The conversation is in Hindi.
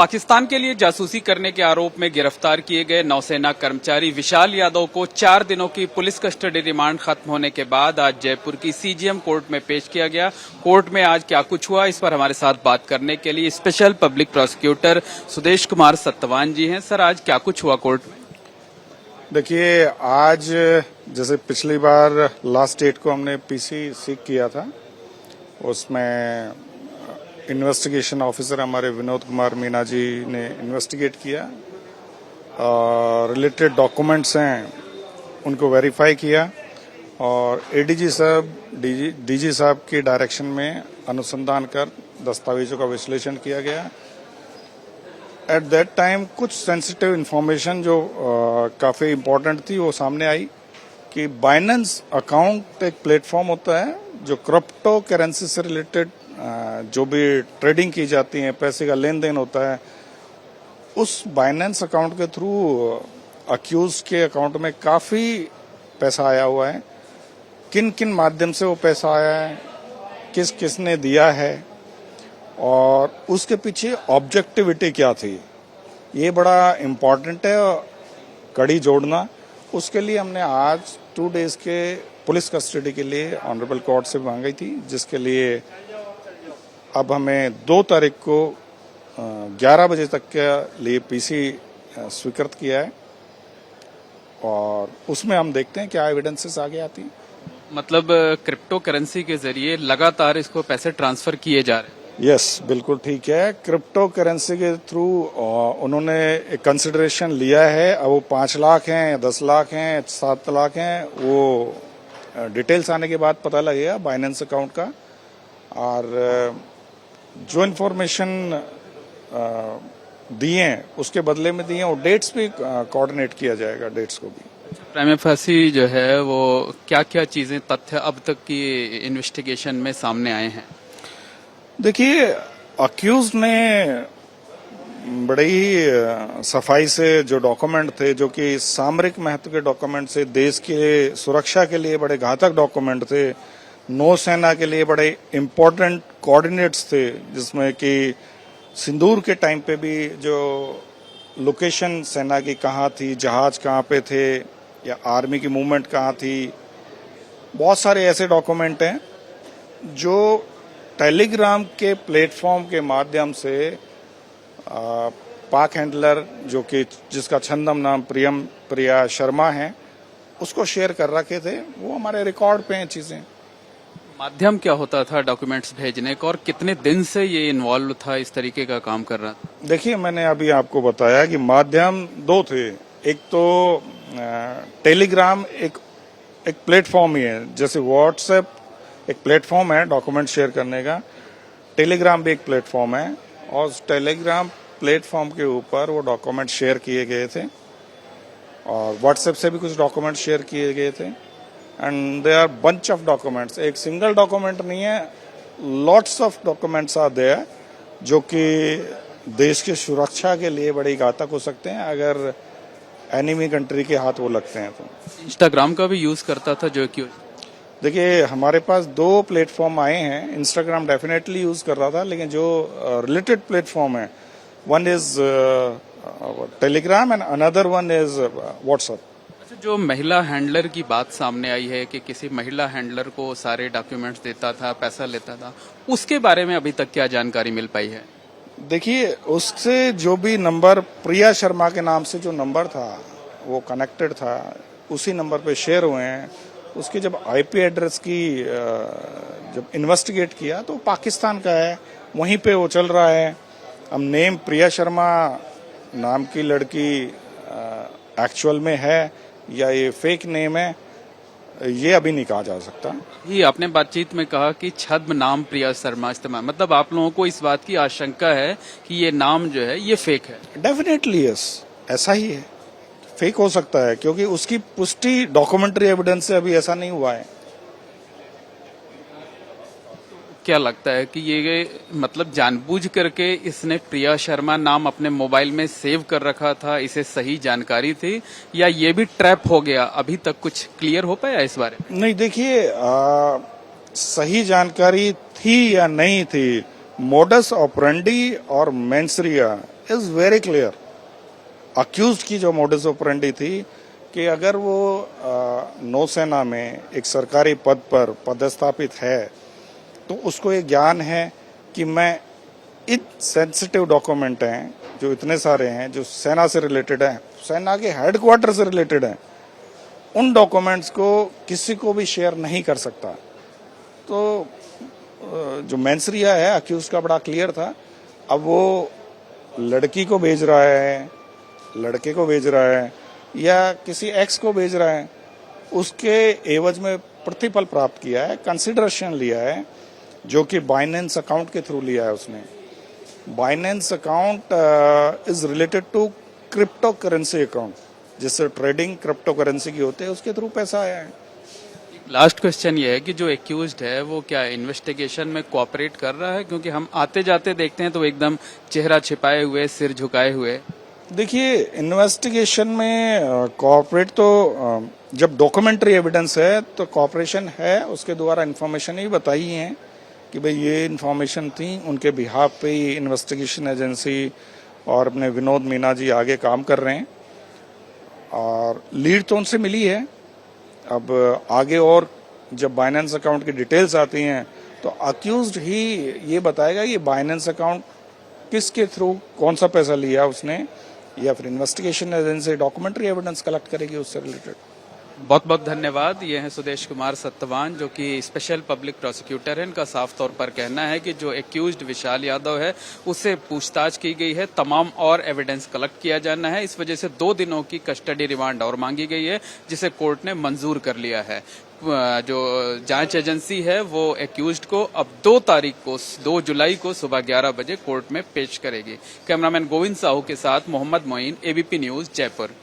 पाकिस्तान के लिए जासूसी करने के आरोप में गिरफ्तार किए गए नौसेना कर्मचारी विशाल यादव को 4 दिनों की पुलिस कस्टडी रिमांड खत्म होने के बाद आज जयपुर की सीजीएम कोर्ट में पेश किया गया। कोर्ट में आज क्या कुछ हुआ, इस पर हमारे साथ बात करने के लिए special public prosecutor Sudesh Kumar Sattawan ji हैं। सर, आज क्या कुछ हुआ कोर्ट में? देखिए, आज जैसे पिछली बार लास्ट डेट को हमने पीसी सीक किया था, उसमें इन्वेस्टिगेशन ऑफिसर हमारे विनोद कुमार मीना जी ने इन्वेस्टिगेट किया और रिलेटेड डॉक्यूमेंट्स हैं उनको वेरीफाई किया और एडीजी साहब डीजी साहब की डायरेक्शन में अनुसंधान कर दस्तावेजों का विश्लेषण किया गया। एट दैट टाइम कुछ सेंसिटिव इंफॉर्मेशन जो काफी इम्पोर्टेंट थी वो सामने आई कि बाइनेंस अकाउंट एक प्लेटफॉर्म होता है जो क्रिप्टो करेंसी से रिलेटेड जो भी ट्रेडिंग की जाती है, पैसे का लेन देन होता है, उस बाइनेंस अकाउंट के थ्रू अक्यूज के अकाउंट में काफी पैसा आया हुआ है। किन किन माध्यम से वो पैसा आया है, किस किसने दिया है और उसके पीछे ऑब्जेक्टिविटी क्या थी, ये बड़ा इम्पोर्टेंट है कड़ी जोड़ना। उसके लिए हमने आज 2 डेज के पुलिस कस्टडी के लिए ऑनरेबल कोर्ट से मांगी थी, जिसके लिए अब हमें 2 तारीख को 11 बजे तक के लिए पीसी स्वीकृत किया है और उसमें हम देखते हैं क्या एविडेंसेस आगे आती हैं। मतलब क्रिप्टो करेंसी के जरिए लगातार इसको पैसे ट्रांसफर किए जा रहे हैं? यस, बिल्कुल ठीक है। क्रिप्टो करेंसी के थ्रू उन्होंने एक कंसिडरेशन लिया है। अब वो 5 लाख हैं, 10 लाख हैं, 7 लाख हैं, वो डिटेल्स आने के बाद पता लगेगा बाइनेंस अकाउंट का। और जो इन्फॉर्मेशन दिए हैं उसके बदले में दिए हैं और डेट्स भी कोऑर्डिनेट किया जाएगा, डेट्स को भी। प्राइमा फेसी जो है वो क्या क्या चीजें तथ्य अब तक की इन्वेस्टिगेशन में सामने आए हैं? देखिए, अक्यूज ने बड़े ही सफाई से जो डॉक्यूमेंट थे, जो कि सामरिक महत्व के डॉक्यूमेंट से, देश के सुरक्षा के लिए बड़े घातक डॉक्यूमेंट थे, नौसेना के लिए बड़े इम्पोर्टेंट कोऑर्डिनेट्स थे, जिसमें कि सिंदूर के टाइम पे भी जो लोकेशन सेना की कहाँ थी, जहाज कहाँ पे थे या आर्मी की मूवमेंट कहाँ थी, बहुत सारे ऐसे डॉक्यूमेंट हैं जो टेलीग्राम के प्लेटफॉर्म के माध्यम से पाक हैंडलर, जो कि जिसका छंदम नाम प्रिया शर्मा है, उसको शेयर कर रखे थे। वो हमारे रिकॉर्ड पे हैं चीजें। माध्यम क्या होता था डॉक्यूमेंट्स भेजने का और कितने दिन से ये इन्वॉल्व था, इस तरीके का काम कर रहा था? देखिए, मैंने अभी आपको बताया कि माध्यम 2 थे। एक तो टेलीग्राम एक प्लेटफॉर्म ही है, जैसे व्हाट्सएप एक प्लेटफॉर्म है डॉक्यूमेंट शेयर करने का, टेलीग्राम भी एक प्लेटफॉर्म है और उस टेलीग्राम प्लेटफॉर्म के ऊपर वो डॉक्यूमेंट शेयर किए गए थे और व्हाट्सएप से भी कुछ डॉक्यूमेंट शेयर किए गए थे। And there are bunch of documents, एक सिंगल डॉक्यूमेंट नहीं है, lots of documents are there जो कि देश की सुरक्षा के लिए बड़ी घातक हो सकते हैं अगर एनिमी कंट्री के हाथ वो लगते हैं तो। इंस्टाग्राम का भी यूज करता था जो कि? देखिए, हमारे पास 2 प्लेटफॉर्म आए हैं। इंस्टाग्राम डेफिनेटली यूज कर रहा था, लेकिन जो रिलेटेड प्लेटफॉर्म है, one is Telegram and another one is WhatsApp. अच्छा, जो महिला हैंडलर की बात सामने आई है कि किसी महिला हैंडलर को सारे डॉक्यूमेंट्स देता था, पैसा लेता था, उसके बारे में अभी तक क्या जानकारी मिल पाई है? देखिए, उससे जो भी नंबर प्रिया शर्मा के नाम से जो नंबर था वो कनेक्टेड था, उसी नंबर पे शेयर हुए हैं। उसके जब आईपी एड्रेस की जब इन्वेस्टिगेट किया तो पाकिस्तान का है, वहीं पे वो चल रहा है। अब नेम प्रिया शर्मा नाम की लड़की एक्चुअल में है या ये फेक नेम है, ये अभी नहीं कहा जा सकता। ये आपने बातचीत में कहा कि छद्म नाम प्रिया शर्मा इस्तेमाल, मतलब आप लोगों को इस बात की आशंका है कि ये नाम जो है ये फेक है? डेफिनेटली यस, ऐसा ही है। फेक हो सकता है क्योंकि उसकी पुष्टि डॉक्यूमेंट्री एविडेंस से अभी ऐसा नहीं हुआ है। क्या लगता है कि ये मतलब जानबूझ करके इसने प्रिया शर्मा नाम अपने मोबाइल में सेव कर रखा था, इसे सही जानकारी थी, या ये भी ट्रैप हो गया? अभी तक कुछ क्लियर हो पाया इस बारे में? नहीं, देखिए, सही जानकारी थी या नहीं थी, मोडस ऑपरेंडी और mens rea is very clear. Accused की जो मोडस ऑपरेंडी थी कि अगर वो नौसेना में एक सरकारी पद पर पदस्थापित है तो उसको ये ज्ञान है कि मैं इन सेंसिटिव डॉक्यूमेंट हैं जो इतने सारे हैं जो सेना से रिलेटेड हैं, सेना के हेडक्वार्टर से रिलेटेड हैं, उन डॉक्यूमेंट्स को किसी को भी शेयर नहीं कर सकता। तो जो मेंसरिया है अक्यूज का बड़ा क्लियर था। अब वो लड़की को भेज रहा है, लड़के को भेज रहा है या किसी एक्स को भेज रहा है, उसके एवज में प्रतिफल प्राप्त किया है, कंसिडरेशन लिया है, जो कि बाइनेंस अकाउंट के थ्रू लिया है उसने। Binance account is related to crypto currency account, जिससे ट्रेडिंग क्रिप्टो करेंसी की होती है, उसके थ्रू पैसा आया है। लास्ट क्वेश्चन ये है कि जो एक्यूज्ड है वो क्या इन्वेस्टिगेशन में कोऑपरेट कर रहा है? क्योंकि हम आते जाते देखते हैं तो एकदम चेहरा छिपाए हुए, सिर झुकाए हुए। देखिए, इन्वेस्टिगेशन में कोऑपरेट तो जब डॉक्यूमेंट्री एविडेंस है तो कोऑपरेशन है, उसके द्वारा इन्फॉर्मेशन ही बताई है कि भाई ये इन्फॉर्मेशन थी, उनके बिहाफ पे ही इन्वेस्टिगेशन एजेंसी और अपने विनोद मीना जी आगे काम कर रहे हैं और लीड तो उनसे मिली है। अब आगे और जब बाइनेंस अकाउंट की डिटेल्स आती हैं तो अक्यूज्ड ही ये बताएगा ये बाइनेंस अकाउंट किसके थ्रू कौन सा पैसा लिया उसने, या फिर investigation agency documentary evidence collect करेगी उससे रिलेटेड। बहुत बहुत धन्यवाद। ये हैं सुदेश कुमार सत्यवान, जो कि स्पेशल पब्लिक प्रोसिक्यूटर हैं। इनका साफ तौर पर कहना है कि जो एक्यूज्ड विशाल यादव है उससे पूछताछ की गई है, तमाम और एविडेंस कलेक्ट किया जाना है। इस वजह से 2 दिनों की कस्टडी रिमांड और मांगी गई है, जिसे कोर्ट ने मंजूर कर लिया है। जो जांच एजेंसी है वो एक्यूज्ड को अब 2 जुलाई को सुबह 11 बजे कोर्ट में पेश करेगी। कैमरामैन गोविंद साहू के साथ मोहम्मद मोइन, एबीपी न्यूज, जयपुर।